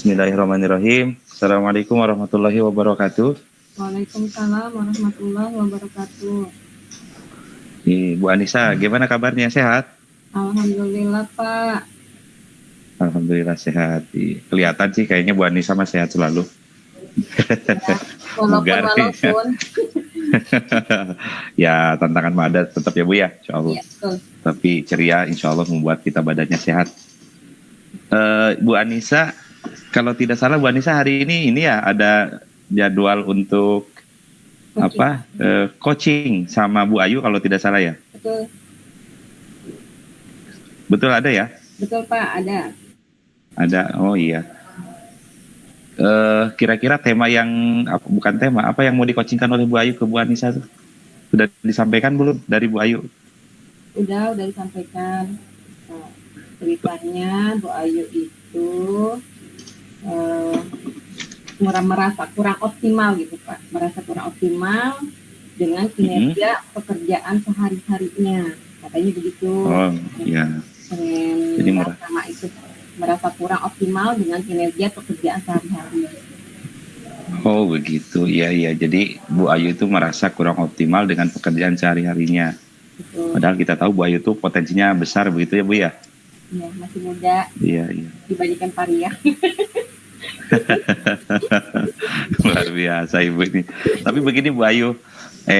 Bismillahirrahmanirrahim. Assalamualaikum warahmatullahi wabarakatuh. Waalaikumsalam warahmatullahi wabarakatuh. Bu Anissa, gimana kabarnya? Sehat? Alhamdulillah, Pak. Alhamdulillah sehat. Kelihatan sih kayaknya Bu Anissa mah sehat selalu. Walaupun. Ya, tantangan mah ada tetap ya Bu ya, insya Allah. Ya, betul. Tapi ceria insya Allah membuat kita badannya sehat. Bu Anissa, kalau tidak salah Bu Anissa hari ini ya ada jadwal untuk coaching sama Bu Ayu kalau tidak salah ya. Betul. Betul ada ya? Betul Pak, ada. Ada, oh iya. Kira-kira tema yang bukan tema, apa yang mau di-coachingkan oleh Bu Ayu ke Bu Anissa tuh? Sudah disampaikan belum dari Bu Ayu? Udah disampaikan. Ceritanya Bu Ayu itu merasa kurang optimal gitu Pak, merasa kurang optimal dengan kinerja pekerjaan sehari-harinya, katanya begitu. Oh iya. Jadi merasa kurang optimal dengan kinerja pekerjaan sehari-hari. Oh begitu, iya. Jadi Bu Ayu itu merasa kurang optimal dengan pekerjaan sehari-harinya. Betul. Padahal kita tahu Bu Ayu itu potensinya besar begitu ya Bu ya? Iya, masih muda. Iya. Dibandingkan Paria. Luar biasa Ibu ini. Tapi begini Bu Ayu,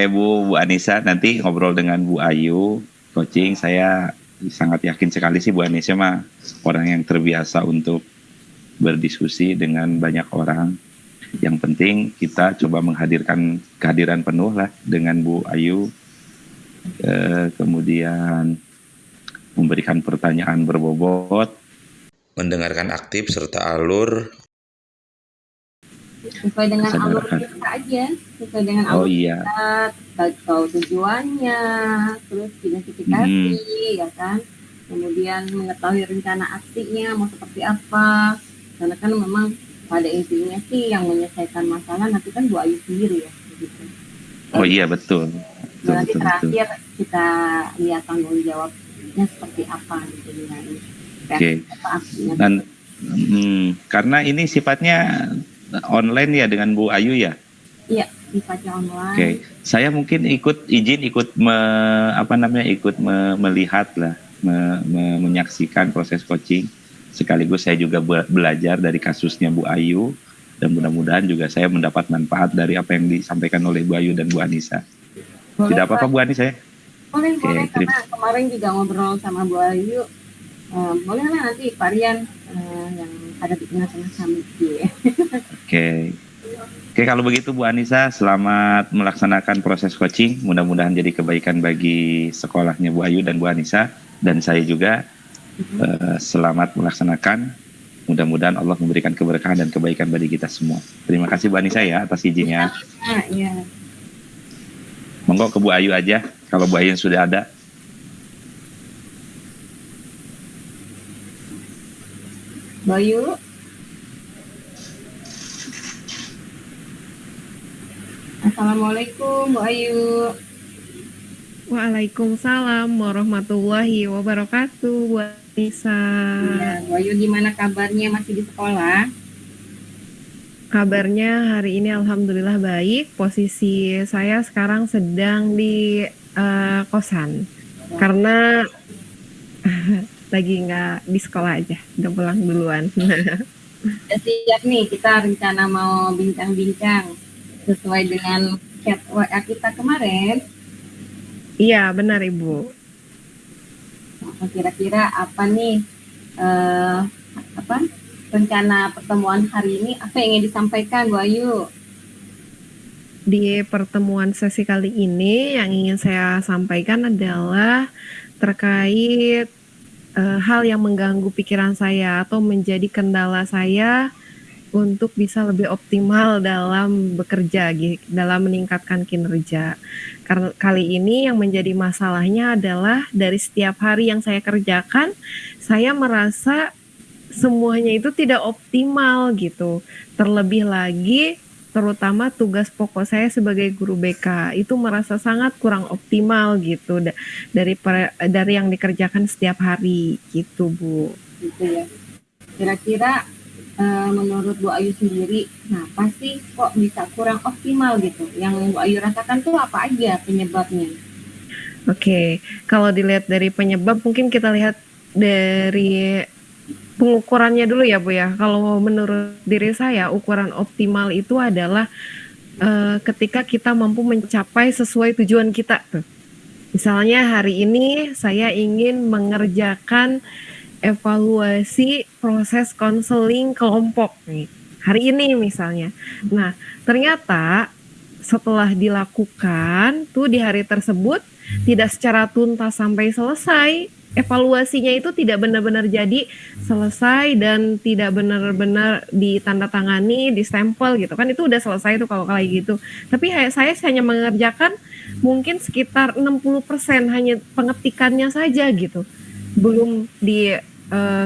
Bu Anissa, nanti ngobrol dengan Bu Ayu, coaching, saya sangat yakin sekali sih Bu Anissa mah orang yang terbiasa untuk berdiskusi dengan banyak orang. Yang penting kita coba menghadirkan kehadiran penuh lah dengan Bu Ayu, kemudian memberikan pertanyaan berbobot, mendengarkan aktif serta alur. Sesuai dengan alur kita aja, sesuai dengan alur kita, tahu tujuannya, terus identifikasi, ya kan, kemudian mengetahui rencana aksinya mau seperti apa, karena kan memang pada intinya sih yang menyelesaikan masalah nanti kan Bu Ayu sendiri ya, gitu. Oh iya betul. Nanti terakhir kita lihat tanggung jawabnya seperti apa gitu dengan apa aksinya. Dan karena ini sifatnya online ya dengan Bu Ayu ya? Iya, sifatnya online. Oke. Saya mungkin ikut melihat lah, menyaksikan proses coaching. Sekaligus saya juga belajar dari kasusnya Bu Ayu, dan mudah-mudahan juga saya mendapat manfaat dari apa yang disampaikan oleh Bu Ayu dan Bu Anissa. Boleh, tidak apa-apa Bu Anissa ya? Boleh, karena kemarin juga ngobrol sama Bu Ayu. Boleh lah nanti Pak Rian yang ada di tengah-tengah kami. Oke, kalau begitu Bu Anissa, selamat melaksanakan proses coaching. Mudah-mudahan jadi kebaikan bagi sekolahnya Bu Ayu dan Bu Anissa, dan saya juga selamat melaksanakan. Mudah-mudahan Allah memberikan keberkahan dan kebaikan bagi kita semua. Terima kasih Bu Anissa ya atas izinnya. Iya. Monggo ke Bu Ayu aja, kalau Bu Ayu sudah ada. Bu Ayu. Assalamualaikum Bu Ayu. Waalaikumsalam warahmatullahi wabarakatuh Bu Anissa. Ya, Bu Ayu gimana kabarnya, masih di sekolah? Kabarnya hari ini alhamdulillah baik. Posisi saya sekarang sedang di kosan karena lagi nggak di sekolah aja, udah pulang duluan. Udah siap nih, kita rencana mau bincang-bincang sesuai dengan chat WA kita kemarin. Iya benar Ibu. Kira-kira apa nih rencana pertemuan hari ini, apa yang ingin disampaikan Bu Ayu? Di pertemuan sesi kali ini yang ingin saya sampaikan adalah terkait hal yang mengganggu pikiran saya atau menjadi kendala saya untuk bisa lebih optimal dalam bekerja, dalam meningkatkan kinerja. Karena kali ini yang menjadi masalahnya adalah dari setiap hari yang saya kerjakan, saya merasa semuanya itu tidak optimal gitu. Terlebih lagi, terutama tugas pokok saya sebagai guru BK itu merasa sangat kurang optimal gitu dari yang dikerjakan setiap hari gitu Bu. Gitu ya. Kira-kira menurut Bu Ayu sendiri, nah pasti kok bisa kurang optimal gitu? Yang Bu Ayu rasakan tuh apa aja penyebabnya? Oke, kalau dilihat dari penyebab mungkin kita lihat dari pengukurannya dulu ya Bu ya. Kalau menurut diri saya ukuran optimal itu adalah ketika kita mampu mencapai sesuai tujuan kita tuh. Misalnya hari ini saya ingin mengerjakan evaluasi proses konseling kelompok nih. Hari ini misalnya. Nah, ternyata setelah dilakukan tuh di hari tersebut tidak secara tuntas sampai selesai, evaluasinya itu tidak benar-benar jadi selesai dan tidak benar-benar ditandatangani, distempel gitu kan, itu udah selesai tuh kalau kayak gitu. Tapi saya hanya mengerjakan mungkin sekitar 60% hanya pengetikannya saja gitu. Belum di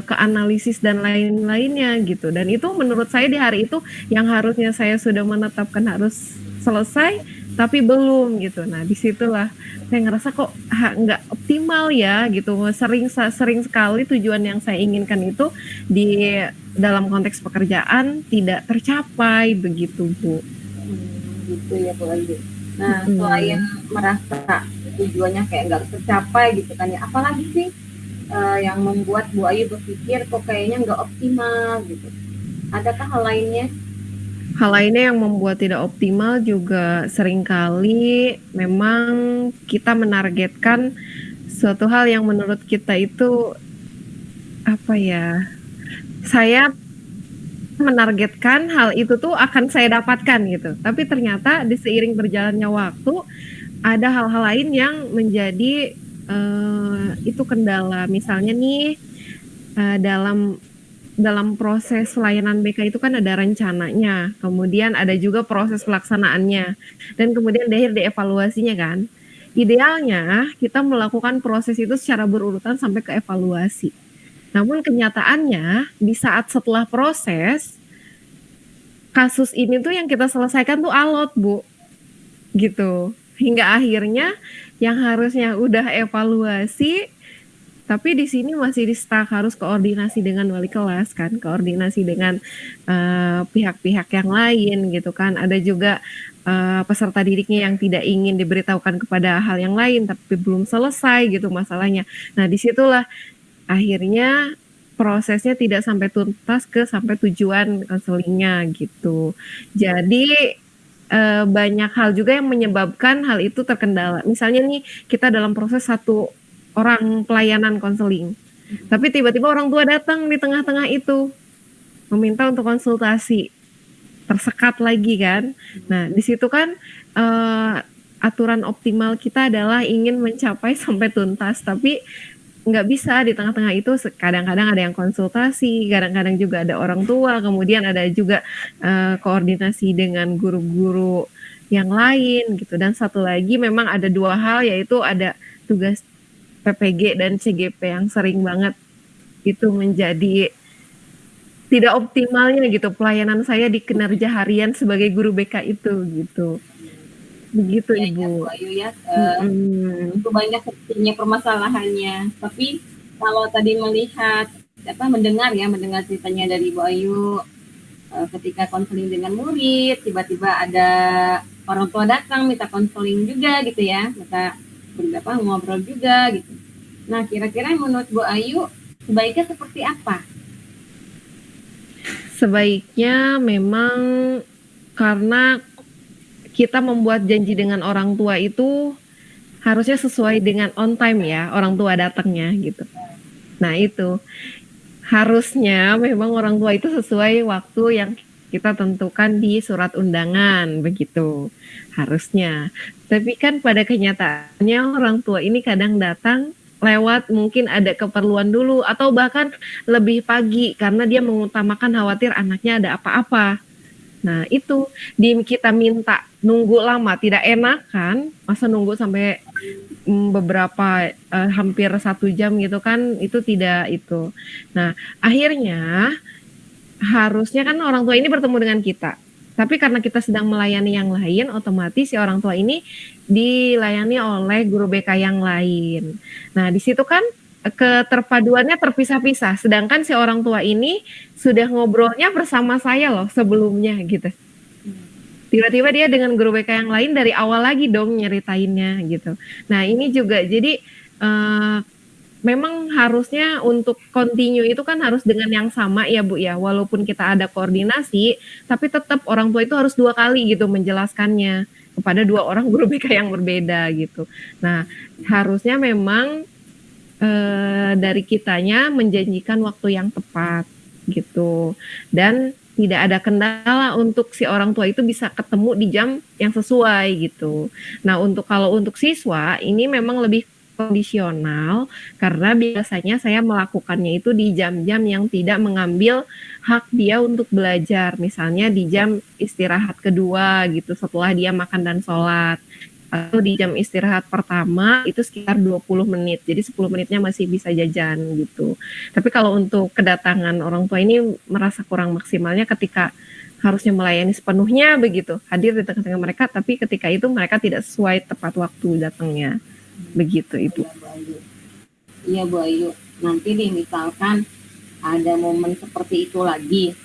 keanalisis dan lain-lainnya gitu. Dan itu menurut saya di hari itu yang harusnya saya sudah menetapkan harus selesai tapi belum gitu. Nah disitulah saya ngerasa kok nggak optimal ya gitu. Sering sekali tujuan yang saya inginkan itu di dalam konteks pekerjaan tidak tercapai begitu Bu. Gitu ya Bu Ayu. Nah selain merasa tujuannya kayak nggak tercapai gitu kan ya, apalagi sih yang membuat Bu Ayu berpikir kok kayaknya nggak optimal gitu? Adakah hal lainnya? Hal lainnya yang membuat tidak optimal juga seringkali memang kita menargetkan suatu hal yang menurut kita itu apa ya, saya menargetkan hal itu tuh akan saya dapatkan gitu. Tapi ternyata di seiring berjalannya waktu ada hal-hal lain yang menjadi itu kendala. Misalnya nih dalam proses pelayanan BK itu kan ada rencananya, kemudian ada juga proses pelaksanaannya, dan kemudian di akhir dievaluasinya kan. Idealnya kita melakukan proses itu secara berurutan sampai ke evaluasi. Namun kenyataannya di saat setelah proses, kasus ini tuh yang kita selesaikan tuh alot Bu, gitu. Hingga akhirnya yang harusnya udah evaluasi tapi di sini masih di stuck, harus koordinasi dengan wali kelas kan, koordinasi dengan pihak-pihak yang lain gitu kan. Ada juga peserta didiknya yang tidak ingin diberitahukan kepada hal yang lain tapi belum selesai gitu masalahnya. Nah disitulah akhirnya prosesnya tidak sampai tuntas sampai tujuan konselingnya gitu. Jadi banyak hal juga yang menyebabkan hal itu terkendala. Misalnya nih kita dalam proses satu orang pelayanan konseling. Tapi tiba-tiba orang tua datang di tengah-tengah itu meminta untuk konsultasi. Tersekat lagi kan. Nah, di situ kan aturan optimal kita adalah ingin mencapai sampai tuntas, tapi nggak bisa di tengah-tengah itu kadang-kadang ada yang konsultasi, kadang-kadang juga ada orang tua, kemudian ada juga koordinasi dengan guru-guru yang lain gitu. Dan satu lagi memang ada dua hal, yaitu ada tugas PPG dan CGP yang sering banget itu menjadi tidak optimalnya gitu pelayanan saya di kinerja harian sebagai guru BK itu gitu. Begitu ya, Ibu. Ya, Bu Ayu ya. Itu banyak sebetulnya permasalahannya. Tapi kalau tadi mendengar ceritanya dari Bu Ayu ketika konseling dengan murid, tiba-tiba ada orang tua datang minta konseling juga gitu ya, minta ngobrol juga gitu. Nah, kira-kira menurut Bu Ayu sebaiknya seperti apa? Sebaiknya memang karena kita membuat janji dengan orang tua itu harusnya sesuai dengan on time ya, orang tua datangnya gitu. Nah itu harusnya memang orang tua itu sesuai waktu yang kita tentukan di surat undangan begitu harusnya. Tapi kan pada kenyataannya orang tua ini kadang datang lewat mungkin ada keperluan dulu atau bahkan lebih pagi karena dia mengutamakan khawatir anaknya ada apa-apa. Nah itu kita minta nunggu lama tidak enak kan, masa nunggu sampai beberapa hampir 1 jam gitu kan, itu tidak itu. Nah akhirnya harusnya kan orang tua ini bertemu dengan kita. Tapi karena kita sedang melayani yang lain, otomatis si orang tua ini dilayani oleh guru BK yang lain. Nah, di situ kan keterpaduannya terpisah-pisah. Sedangkan si orang tua ini sudah ngobrolnya bersama saya loh sebelumnya gitu. Tiba-tiba dia dengan guru BK yang lain dari awal lagi dong nyeritainnya gitu. Nah ini juga jadi memang harusnya untuk continue itu kan harus dengan yang sama ya Bu ya. Walaupun kita ada koordinasi, tapi tetap orang tua itu harus 2 kali gitu menjelaskannya kepada 2 orang guru BK yang berbeda gitu. Nah harusnya memang dari kitanya menjanjikan waktu yang tepat gitu, dan tidak ada kendala untuk si orang tua itu bisa ketemu di jam yang sesuai gitu. Nah kalau untuk siswa ini memang lebih kondisional karena biasanya saya melakukannya itu di jam-jam yang tidak mengambil hak dia untuk belajar, misalnya di jam istirahat kedua gitu setelah dia makan dan sholat, atau di jam istirahat pertama itu sekitar 20 menit, jadi 10 menitnya masih bisa jajan gitu. Tapi kalau untuk kedatangan orang tua ini merasa kurang maksimalnya ketika harusnya melayani sepenuhnya begitu, hadir di tengah-tengah mereka, tapi ketika itu mereka tidak sesuai tepat waktu datangnya. Begitu Ibu. Iya Bu Ayu, nanti nih misalkan ada momen seperti itu lagi,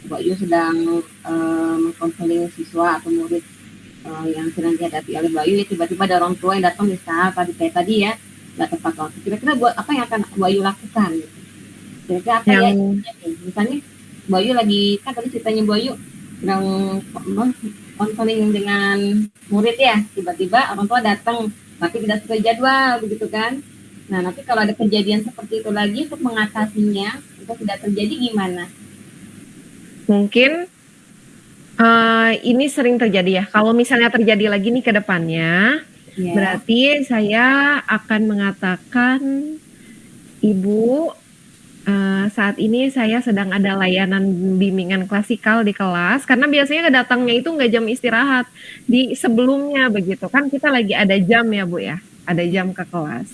Bu Ayu sedang mengkonseling siswa atau murid yang sedang dihadapi oleh Bu Ayu, ya tiba-tiba ada orang tua yang datang di saat kayak tadi ya, nggak tepat waktu. Kira-kira buat apa yang akan Bu Ayu lakukan? Kira-kira apa ya? Misalnya Bu Ayu lagi, kan tadi ceritanya Bu Ayu sedang konseling dengan murid ya, tiba-tiba orang tua datang tapi tidak sesuai jadwal begitu kan. Nah nanti kalau ada kejadian seperti itu lagi, untuk mengatasinya untuk tidak terjadi gimana? Mungkin ini sering terjadi ya. Kalau misalnya terjadi lagi nih ke depannya, berarti saya akan mengatakan, Ibu, saat ini saya sedang ada layanan bimbingan klasikal di kelas, karena biasanya datangnya itu nggak jam istirahat di sebelumnya begitu kan, kita lagi ada jam ya Bu ya, ada jam ke kelas.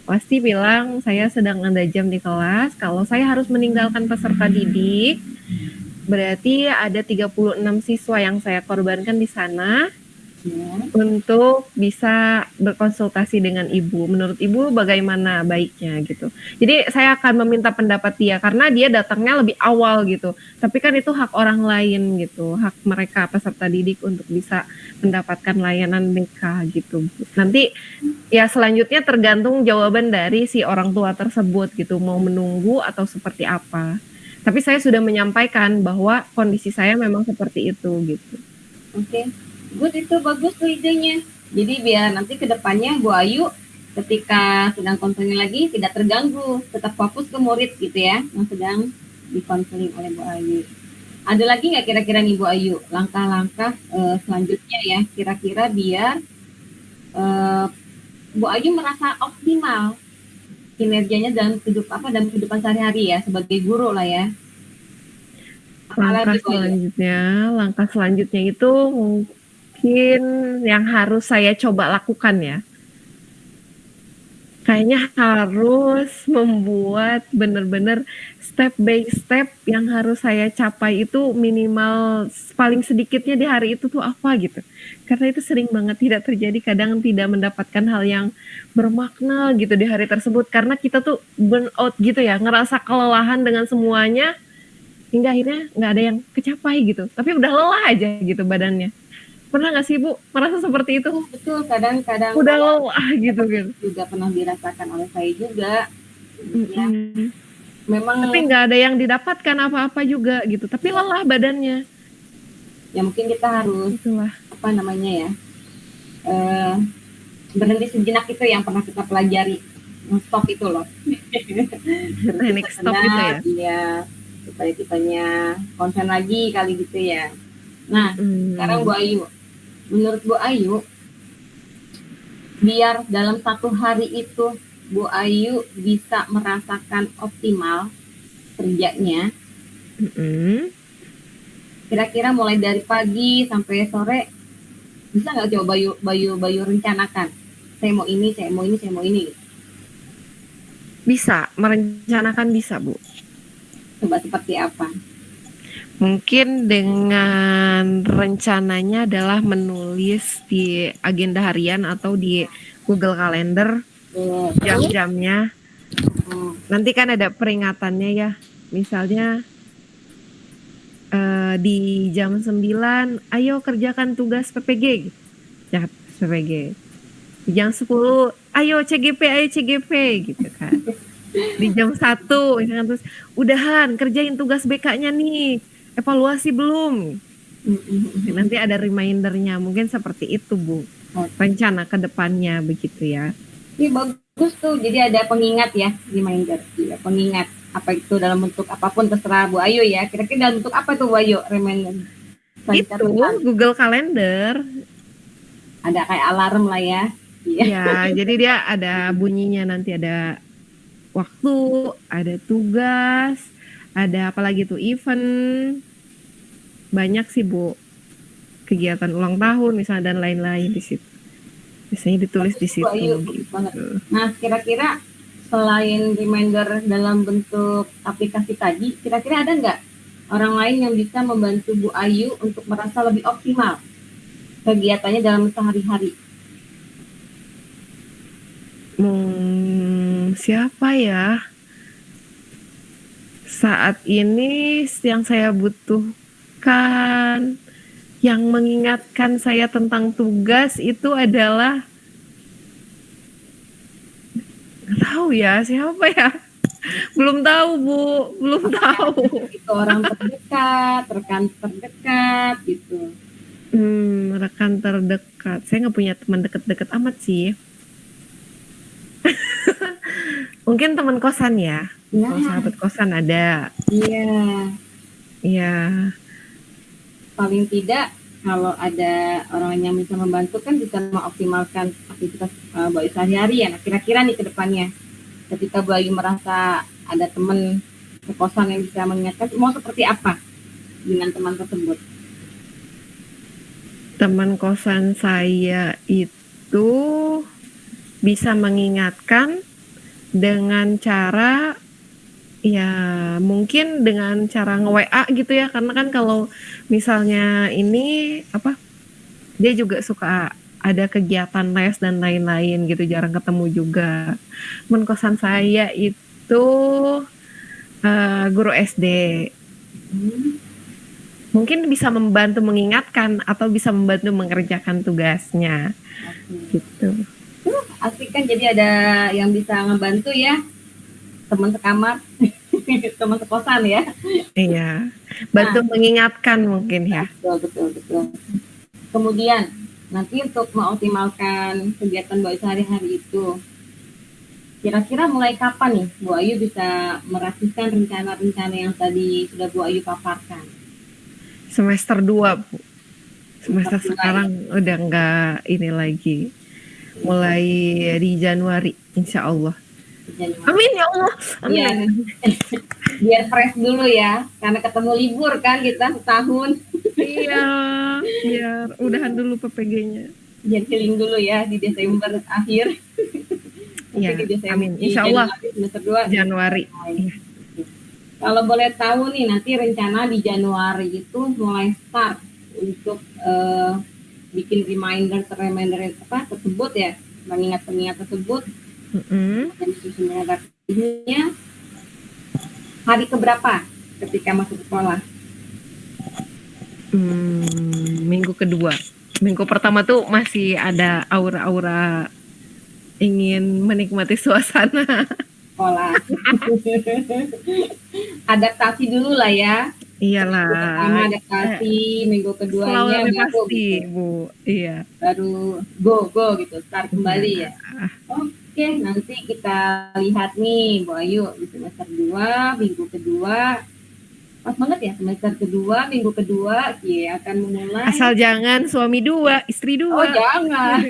Pasti bilang saya sedang ada jam di kelas, kalau saya harus meninggalkan peserta didik, berarti ada 36 siswa yang saya korbankan di sana untuk bisa berkonsultasi dengan Ibu. Menurut Ibu bagaimana baiknya gitu. Jadi saya akan meminta pendapat dia karena dia datangnya lebih awal gitu. Tapi kan itu hak orang lain gitu, hak mereka peserta didik untuk bisa mendapatkan layanan BK gitu. Nanti ya selanjutnya tergantung jawaban dari si orang tua tersebut gitu, mau menunggu atau seperti apa. Tapi saya sudah menyampaikan bahwa kondisi saya memang seperti itu gitu. Oke. Good, itu bagus tuh idenya. Jadi biar nanti ke depannya Bu Ayu ketika sedang konseling lagi tidak terganggu, tetap fokus ke murid gitu ya yang sedang dikonseling oleh Bu Ayu. Ada lagi nggak kira-kira nih Bu Ayu langkah-langkah selanjutnya ya, kira-kira biar Bu Ayu merasa optimal kinerjanya dalam kehidupan sehari-hari ya sebagai guru lah ya. Langkah selanjutnya itu mungkin yang harus saya coba lakukan ya. Kayaknya harus membuat benar-benar step by step yang harus saya capai itu minimal paling sedikitnya di hari itu tuh apa gitu. Karena itu sering banget tidak terjadi, kadang tidak mendapatkan hal yang bermakna gitu di hari tersebut. Karena kita tuh burn out gitu ya, ngerasa kelelahan dengan semuanya, hingga akhirnya nggak ada yang kecapai gitu. Tapi udah lelah aja gitu badannya. Pernah nggak sih Bu merasa seperti itu? Betul, kadang-kadang udah lelah gitu kan. Juga pernah dirasakan oleh saya juga. Ya. Memang. Tapi nggak ada yang didapatkan apa-apa juga gitu. Tapi lelah badannya. Ya mungkin kita harus berhenti sejenak, itu yang pernah kita pelajari. Stop itu loh. Teknik stop itu ya. Iya. Supaya kitanya konsen lagi kali gitu ya. Nah, sekarang Bu Ayu, menurut Bu Ayu, biar dalam satu hari itu Bu Ayu bisa merasakan optimal kerjanya, kira-kira mulai dari pagi sampai sore, bisa nggak coba Bayu rencanakan? Saya mau ini, saya mau ini, saya mau ini. Bisa, merencanakan bisa Bu. Coba seperti apa? Mungkin dengan rencananya adalah menulis di agenda harian atau di Google Calendar jam-jamnya. Nanti kan ada peringatannya ya, misalnya di jam 9, ayo kerjakan tugas PPG, ya PPG. Di jam 10, ayo CGP gitu kan. Di jam 1, misalkan, terus udahan kerjain tugas BK-nya nih, evaluasi belum. Nanti ada remindernya, mungkin seperti itu Bu, rencana ke depannya begitu ya. Ini bagus tuh, jadi ada pengingat ya, reminder, ya, pengingat. Apa itu dalam bentuk apapun terserah Bu Ayu ya. Kira-kira dalam bentuk apa tuh Bu Ayu reminder? Itu Google Calendar. Ada kayak alarm lah ya. Ya, jadi dia ada bunyinya, nanti ada waktu, ada tugas, ada apa lagi tuh, event. Banyak sih Bu, kegiatan ulang tahun misalnya dan lain-lain di situ. Biasanya ditulis di situ. Gitu. Nah, kira-kira selain reminder dalam bentuk aplikasi tadi, kira-kira ada nggak orang lain yang bisa membantu Bu Ayu untuk merasa lebih optimal kegiatannya dalam sehari-hari? Siapa ya? Saat ini yang saya butuhkan, yang mengingatkan saya tentang tugas itu adalah, nggak tahu ya siapa ya, belum tahu Bu, belum tahu. Itu orang terdekat, rekan terdekat gitu. Rekan terdekat, saya nggak punya teman deket-deket amat sih. Mungkin teman kosan ya, kalau sahabat kosan ada. Iya. Paling tidak kalau ada orang yang bisa membantu kan bisa mengoptimalkan aktivitas Bu Ayu sehari-hari ya. Nah, kira-kira nih ke depannya ketika Bu Ayu merasa ada teman kosan yang bisa mengingatkan, mau seperti apa dengan teman tersebut? Teman kosan saya itu bisa mengingatkan dengan cara ya mungkin dengan cara nge-WA gitu ya, karena kan kalau misalnya ini apa, dia juga suka ada kegiatan les dan lain-lain gitu, jarang ketemu juga. Teman kosan saya itu guru SD. Mungkin bisa membantu mengingatkan atau bisa membantu mengerjakan tugasnya. Gitu. Asik kan, jadi ada yang bisa ngebantu ya, teman sekamar, teman sekosan ya. Iya, bantu mengingatkan mungkin ya. Betul. Kemudian nanti untuk mengoptimalkan kegiatan Bu Ayu sehari-hari itu, kira-kira mulai kapan nih Bu Ayu bisa merapikan rencana-rencana yang tadi sudah Bu Ayu paparkan? Semester 2 Bu. Semester sekarang udah enggak ini lagi. Mulai di Januari, insya Allah. Amin ya Allah. Amin. Ya. Biar fresh dulu ya, karena ketemu libur kan kita setahun. Iya, biar udahan dulu PPG-nya. Biar healing dulu ya di Desember akhir. Iya, amin. Insya Allah semester 2 Januari. Iya. Kalau boleh tahu nih, nanti rencana di Januari itu mulai start untuk bikin reminder apa tersebut ya, pengingat tersebut. Dan disusun rapinya hari keberapa ketika masuk sekolah? Minggu kedua. Minggu pertama tuh masih ada aura-aura ingin menikmati suasana sekolah. Adaptasi dulu lah ya. Iyalah. Minggu pertama adaptasi, minggu keduanya baru pasti, Bu. Iya. Baru go gitu, start kembali ya. Oke, nanti kita lihat nih Bu Ayu di semester 2, minggu kedua. Pas banget ya, semester kedua, minggu kedua, ya akan memulai. Asal jangan suami 2, istri 2. Oh, jangan.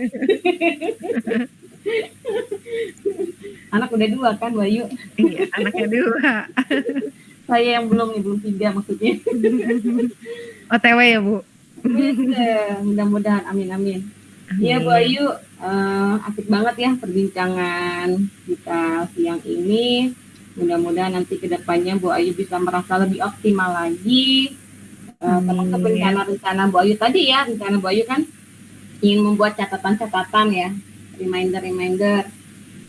Anak udah 2 kan, Bu Ayu? Iya, anaknya 2. Saya yang belum 3 maksudnya. OTW ya, Bu? Mudah-mudahan, amin. Iya, Bu Ayu, asik banget ya perbincangan kita siang ini. Mudah-mudahan nanti ke depannya Bu Ayu bisa merasa lebih optimal lagi. Termasuk rencana-rencana Bu Ayu tadi ya, rencana Bu Ayu kan ingin membuat catatan-catatan ya, reminder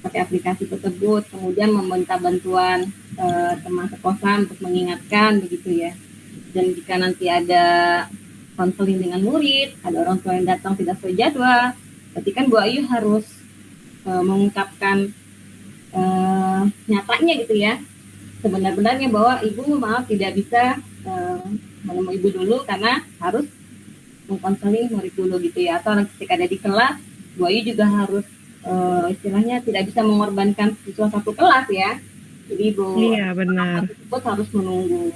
pakai aplikasi tersebut, kemudian meminta bantuan teman sekosan untuk mengingatkan begitu ya. Dan jika nanti ada konseling dengan murid, ada orang tua yang datang tidak sesuai jadwal, berarti kan Bu Ayu harus mengungkapkan nyatanya gitu ya, sebenar-benarnya bahwa ibu maaf tidak bisa menemui ibu dulu karena harus mengkonseling murid dulu gitu ya. Atau ketika ada di kelas, Bu Ayu juga harus istilahnya tidak bisa mengorbankan siswa satu kelas ya. Jadi Iya benar. tersebut harus menunggu.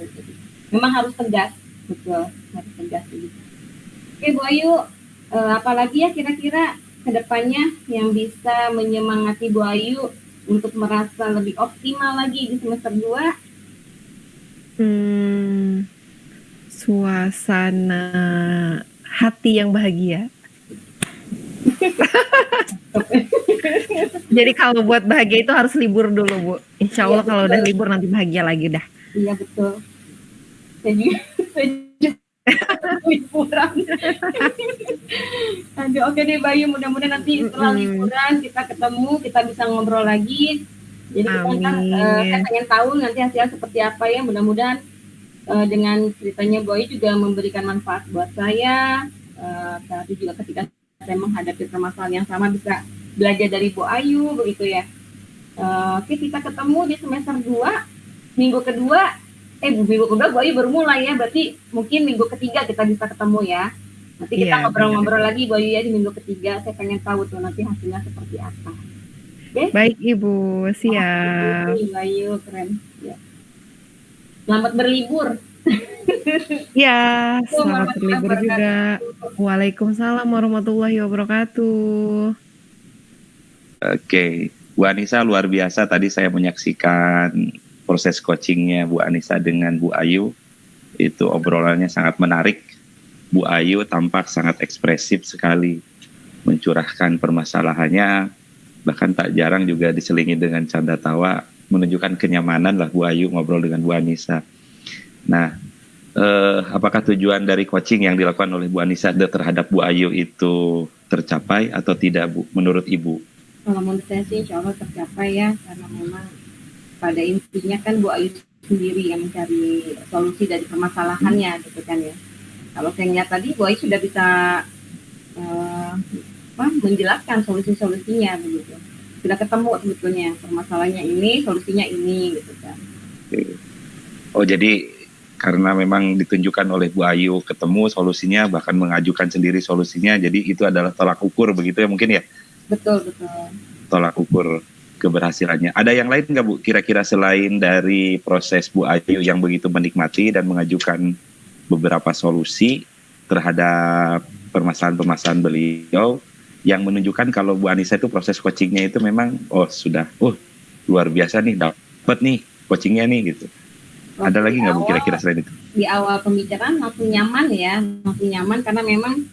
Memang harus tegas, betul, harus tegas gitu. Oke Bu Ayu, apalagi ya kira-kira kedepannya yang bisa menyemangati Bu Ayu untuk merasa lebih optimal lagi di semester 2? Suasana hati yang bahagia. Jadi kalau buat bahagia itu harus libur dulu Bu. Insya Allah kalau udah libur nanti bahagia lagi dah. Iya betul. Saya juga liburan. Aduh, oke deh Bayu, mudah-mudahan nanti setelah liburan kita ketemu, kita bisa ngobrol lagi. Jadi kita saya pengen tahu nanti hasilnya seperti apa ya. Mudah-mudahan dengan ceritanya Bayu juga memberikan manfaat buat saya. Tapi juga ketika saya menghadapi permasalahan yang sama bisa belajar dari Bu Ayu begitu ya. Oke, kita ketemu di semester 2 minggu kedua. Minggu kedua Bu Ayu baru mulai ya, berarti mungkin minggu ketiga kita bisa ketemu ya. Nanti kita ngobrol-ngobrol lagi Bu Ayu ya di minggu ketiga. Saya pengen tahu tuh nanti hasilnya seperti apa. Oke? Baik Ibu, siap. Bu Ayu keren. Ya. Selamat berlibur. Ya, selamat berlibur juga. Waalaikumsalam warahmatullahi wabarakatuh. Oke, Bu Anissa luar biasa. Tadi saya menyaksikan proses coachingnya Bu Anissa dengan Bu Ayu. Itu obrolannya sangat menarik. Bu Ayu tampak sangat ekspresif sekali mencurahkan permasalahannya. Bahkan tak jarang juga diselingi dengan canda tawa, menunjukkan kenyamanan lah Bu Ayu ngobrol dengan Bu Anissa. Nah, apakah tujuan dari coaching yang dilakukan oleh Bu Anissa terhadap Bu Ayu itu tercapai atau tidak Bu, menurut Ibu? Kalau menurut saya sih insya Allah tercapai ya, karena memang pada intinya kan Bu Ayu sendiri yang mencari solusi dari permasalahannya gitu kan ya. Kalau saya lihat tadi Bu Ayu sudah bisa menjelaskan solusi-solusinya begitu. Sudah ketemu sebetulnya permasalahannya ini, solusinya ini gitu kan. Oh jadi karena memang ditunjukkan oleh Bu Ayu ketemu solusinya, bahkan mengajukan sendiri solusinya, jadi itu adalah tolak ukur begitu ya mungkin ya? Betul. Tolak ukur keberhasilannya. Ada yang lain nggak Bu, kira-kira selain dari proses Bu Ayu yang begitu menikmati dan mengajukan beberapa solusi terhadap permasalahan-permasalahan beliau, yang menunjukkan kalau Bu Anissa itu proses coachingnya itu memang luar biasa nih, dapat nih coachingnya nih gitu. Ada lagi nggak Bu kira-kira selain itu? Di awal pembicaraan langsung nyaman karena memang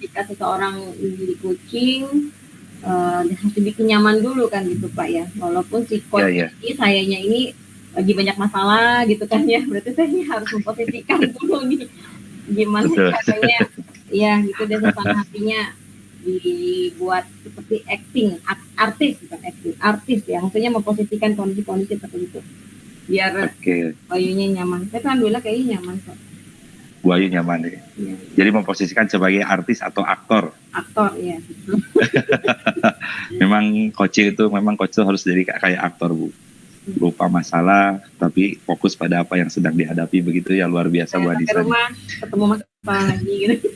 ketika seseorang di coaching harus dibikin nyaman dulu kan gitu Pak ya. Walaupun si coach ini sayanya ini lagi banyak masalah gitu kan ya, berarti saya harus memposisikan dulu nih gimana caranya ya gitu, dan suasana hatinya dibuat seperti acting, artis ya, maksudnya memposisikan kondisi-kondisi tertentu biar Bayunya nyaman. Tapi alhamdulillah kayaknya nyaman kok. Bu Ayu nyaman ya. Jadi memposisikan sebagai artis atau aktor. Aktor ya. Memang coach itu harus jadi kayak aktor Bu. Lupa masalah tapi fokus pada apa yang sedang dihadapi begitu ya, luar biasa Bu Anissa. Rumah ketemu Mas lagi gitu.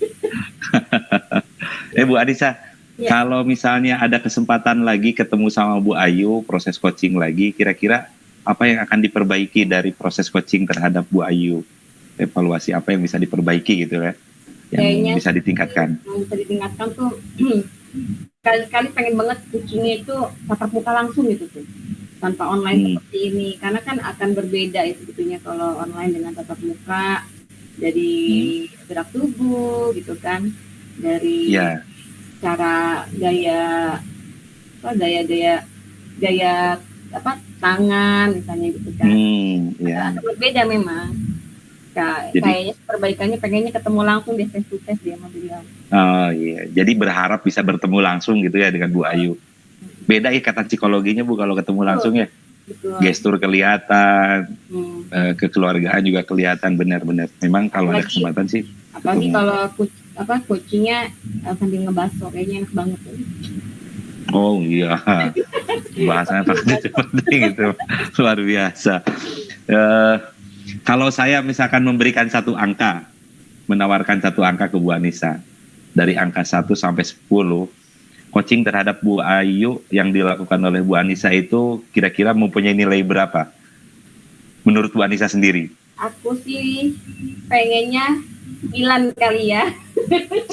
Bu Anissa, kalau misalnya ada kesempatan lagi ketemu sama Bu Ayu, proses coaching lagi, kira-kira apa yang akan diperbaiki dari proses coaching terhadap Bu Ayu? Evaluasi apa yang bisa diperbaiki gitu ya, yang kayaknya bisa ditingkatkan? Yang bisa ditingkatkan tuh kali-kali pengen banget coachingnya itu tatap muka langsung gitu tuh, tanpa online seperti ini, karena kan akan berbeda ya sebetulnya kalau online dengan tatap muka, dari gerak tubuh gitu kan, dari cara gaya tangan misalnya gitu kan. Agak berbeda memang. Kayaknya perbaikannya pengennya ketemu langsung di face to face dia sama beliau. Oh iya, jadi berharap bisa bertemu langsung gitu ya dengan Bu Ayu. beda ikatan psikologinya Bu kalau ketemu langsung ya. Betul. Gestur kelihatan, kekeluargaan juga kelihatan, benar-benar. Memang kalau ada kesempatan sih. Apalagi kalau coachingnya sambil ngebaso, kayaknya enak banget. Oh iya, bahasanya pakai seperti gitu, luar biasa. Kalau saya misalkan memberikan satu angka, menawarkan satu angka ke Bu Anissa, dari angka 1 sampai 10, coaching terhadap Bu Ayu yang dilakukan oleh Bu Anissa itu kira-kira mempunyai nilai berapa? Menurut Bu Anissa sendiri? Aku sih pengennya 9 kali ya.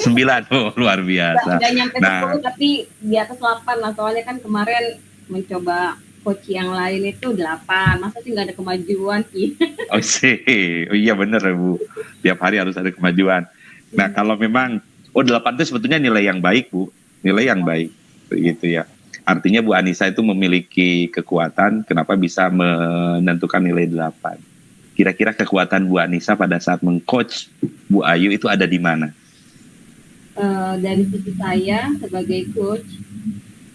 9, oh luar biasa. Nggak nyampe 10 tapi di atas 8 lah. Soalnya kan kemarin mencoba coach yang lain itu 8. Masa sih nggak ada kemajuan sih? Oh sih, oh iya bener Bu. Tiap hari harus ada kemajuan. Nah kalau memang, 8 itu sebetulnya nilai yang baik Bu. Nilai yang baik, gitu ya. Artinya Bu Anissa itu memiliki kekuatan, kenapa bisa menentukan nilai 8. Kira-kira kekuatan Bu Anissa pada saat mengcoach Bu Ayu itu ada di mana? Dari sisi saya sebagai coach,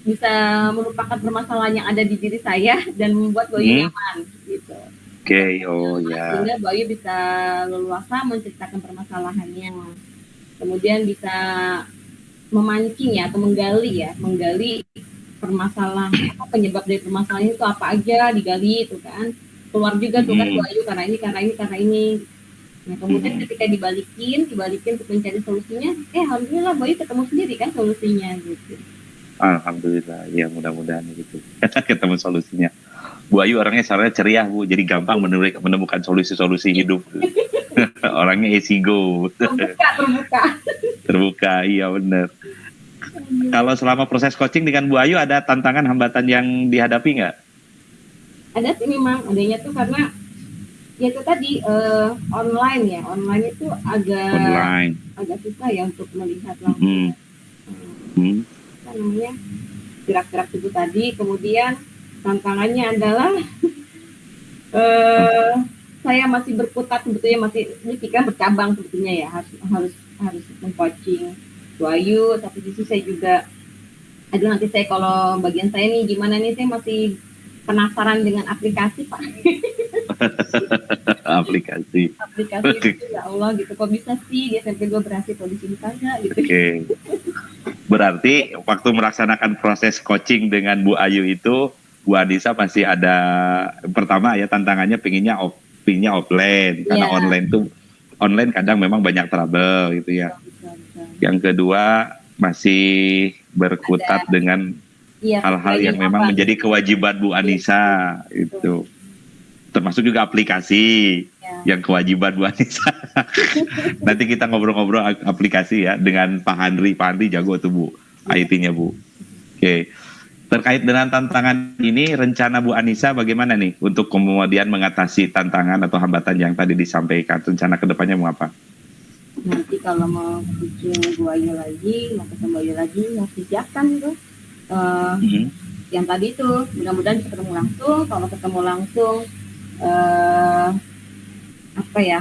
bisa melupakan permasalahan yang ada di diri saya dan membuat Bu Ayu nyaman, gitu. Oke, oh ya. Sehingga Bu Ayu bisa leluasa menceritakan permasalahannya. Kemudian bisa memancing ya, atau menggali permasalahan, penyebab dari permasalahan itu apa aja, digali itu kan, keluar juga tuh kan Bu Ayu karena ini. Nah kemudian ketika dibalikin untuk mencari solusinya, alhamdulillah Bu Ayu ketemu sendiri kan solusinya gitu. Alhamdulillah, ya mudah-mudahan gitu. Ketemu solusinya. Bu Ayu orangnya ceria Bu, jadi gampang menemukan solusi-solusi hidup. Orangnya easy go. Terbuka, iya benar. Kalau selama proses coaching dengan Bu Ayu ada tantangan hambatan yang dihadapi nggak? Ada sih memang, adanya tuh karena ya itu tadi online itu agak susah ya untuk melihat langsung apa namanya gerak-gerak tubuh tadi. Kemudian tantangannya adalah saya masih berkutat sebetulnya, ini kan bercabang sebetulnya ya, harus meng-coaching Bu Ayu, tapi di situ saya juga nanti saya kalau bagian saya nih gimana nih, saya masih penasaran dengan aplikasi Pak. aplikasi itu ya Allah gitu, kok bisa sih di SMP 2 berhasil, kok di sini kagak gitu. Oke. Berarti waktu melaksanakan proses coaching dengan Bu Ayu itu Bu Anissa masih ada, pertama ya tantangannya pinginnya offline karena online kadang memang banyak trouble gitu ya. Yang kedua masih berkutat dengan hal-hal yang memang menjadi kewajiban Bu Anissa itu. Termasuk juga aplikasi yang kewajiban Bu Anissa. Nanti kita ngobrol-ngobrol aplikasi ya dengan Pak Handri. Pak Handri jago tuh Bu, IT-nya Bu. Oke. Terkait dengan tantangan ini, rencana Bu Anissa bagaimana nih untuk kemudian mengatasi tantangan atau hambatan yang tadi disampaikan? Rencana kedepannya mau apa? Nanti kalau mau coaching Bu Ayu lagi, mau ketemu Bu Ayu lagi, harus disiapkan tuh. Yang tadi itu, mudah-mudahan bisa ketemu langsung. Kalau ketemu langsung,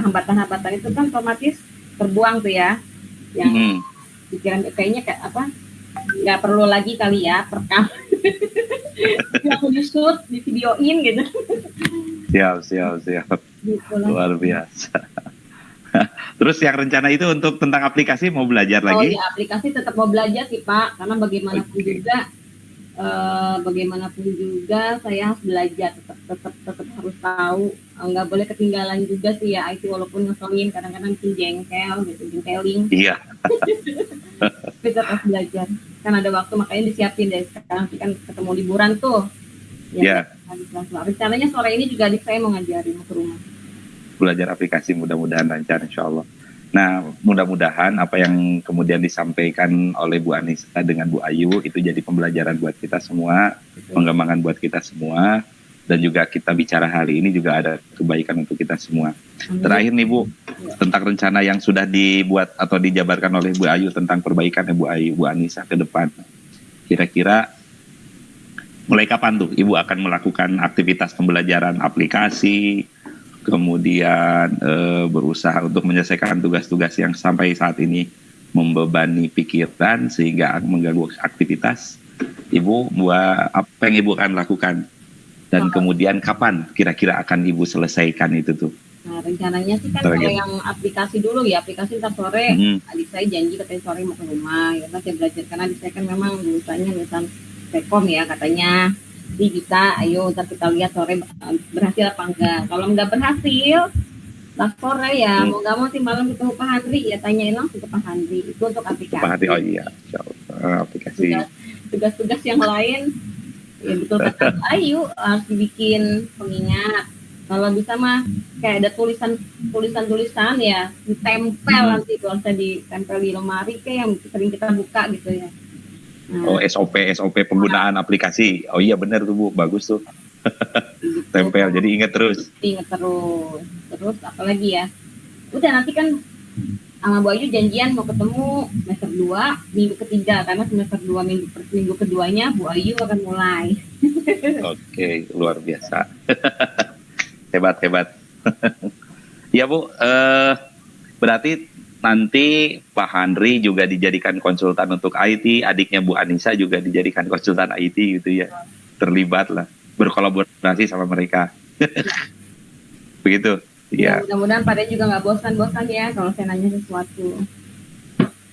hambatan-hambatan itu kan otomatis terbuang tuh ya. Yang pikiran kayaknya kayak apa? Nggak perlu lagi kali ya perekam. Aku shoot, di videoin gitu. Siap. Gitu, luar biasa. Terus yang rencana itu untuk tentang aplikasi mau belajar lagi? Oh ya, aplikasi tetap mau belajar sih Pak, karena bagaimanapun juga saya harus belajar, tetap harus tahu, nggak boleh ketinggalan juga sih ya IT, walaupun ngeselin kadang-kadang bikin jengkeling. Iya. Kita harus belajar, kan ada waktu, makanya disiapin dari sekarang, kan ketemu liburan tuh. Ya. Rencananya sore ini juga adik saya mau ngajarin ke rumah. Belajar aplikasi, mudah-mudahan lancar insya Allah. Nah, mudah-mudahan apa yang kemudian disampaikan oleh Bu Anissa dengan Bu Ayu itu jadi pembelajaran buat kita semua, pengembangan buat kita semua, dan juga kita bicara hari ini juga ada kebaikan untuk kita semua. Terakhir nih Bu, tentang rencana yang sudah dibuat atau dijabarkan oleh Bu Ayu tentang perbaikan Bu Ayu, Bu Anissa ke depan. Kira-kira mulai kapan tuh Ibu akan melakukan aktivitas pembelajaran aplikasi, kemudian berusaha untuk menyelesaikan tugas-tugas yang sampai saat ini membebani pikiran sehingga mengganggu aktivitas? Ibu buat apa yang Ibu akan lakukan? Dan kemudian kapan kira-kira akan Ibu selesaikan itu tuh? Nah, rencananya sih kan kalau yang aplikasi dulu ya, aplikasi ntar sore, adik saya janji katanya sore mau ke rumah, ya kan saya belajar, karena adik saya kan memang jurusannya lulusan Telkom ya katanya. Jadi bisa, ayo ntar kita lihat sore berhasil apa enggak. Kalau enggak berhasil, pas sore ya, mau nggak mau sih malam ketemu Pak Handri, ya tanyain langsung ke Pak Handri, itu untuk aplikasi. Pak Handri, oh iya, aplikasi. Tugas-tugas yang lain, ya betul kata ayo harus dibikin pengingat. Kalau bisa mah kayak ada tulisan ya ditempel nanti kalau saya ditempel di lemari kayak yang sering kita buka gitu ya. Nah, SOP penggunaan aplikasi. Oh iya benar tuh Bu, bagus tuh. Gitu. Tempel jadi ingat terus. Terus apa lagi ya? Udah nanti kan sama Bu Ayu janjian mau ketemu semester 2 minggu ketiga, karena semester 2 minggu keduanya Bu Ayu akan mulai. Oke, luar biasa. Hebat. Ya Bu, berarti nanti Pak Handri juga dijadikan konsultan untuk IT, adiknya Bu Anissa juga dijadikan konsultan IT gitu ya, terlibat lah, berkolaborasi sama mereka. Begitu. Ya, mudah-mudahan Pak De juga nggak bosan-bosan ya kalau saya nanya sesuatu.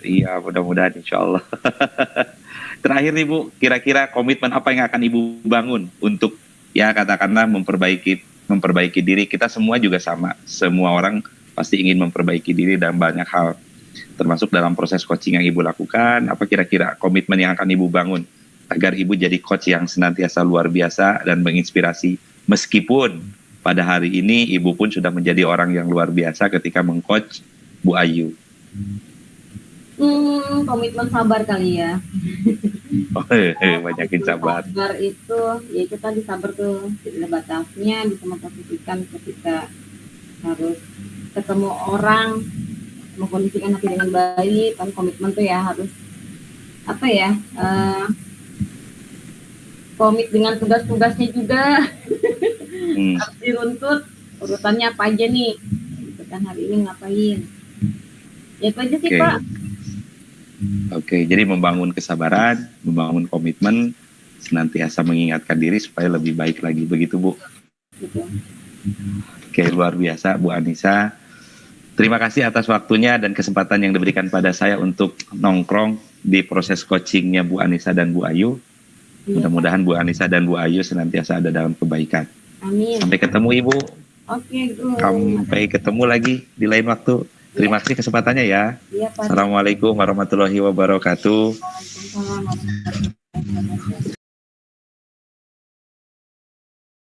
Iya, mudah-mudahan insya Allah. Terakhir nih Bu, kira-kira komitmen apa yang akan Ibu bangun untuk ya katakanlah memperbaiki diri. Kita semua juga sama, semua orang pasti ingin memperbaiki diri dalam banyak hal, termasuk dalam proses coaching yang Ibu lakukan. Apa kira-kira komitmen yang akan Ibu bangun agar Ibu jadi coach yang senantiasa luar biasa dan menginspirasi, meskipun pada hari ini Ibu pun sudah menjadi orang yang luar biasa ketika mengcoach Bu Ayu? Komitmen sabar kali ya. Banyakin sabar. Sabar itu, ya itu tadi sabar tuh tidak batasnya, bisa memposisikan ketika harus ketemu orang, mengkondisikan hati dengan baik, kan komitmen tuh ya harus apa ya, komit dengan tugas-tugasnya juga. Harus diruntut urutannya apa aja nih, gitu kan, hari ini ngapain, ya itu aja sih Pak. Oke, jadi membangun kesabaran, membangun komitmen, senantiasa mengingatkan diri supaya lebih baik lagi, begitu Bu? Gitu. Oke, luar biasa Bu Anissa. Terima kasih atas waktunya dan kesempatan yang diberikan pada saya untuk nongkrong di proses coachingnya Bu Anissa dan Bu Ayu. Mudah-mudahan Bu Anissa dan Bu Ayu senantiasa ada dalam kebaikan. Amin. Sampai ketemu Ibu. Oke, Bu. Sampai ketemu lagi di lain waktu. Terima kasih kesempatannya ya. Iya, Pak. Assalamualaikum warahmatullahi wabarakatuh. Waalaikumsalam warahmatullahi wabarakatuh.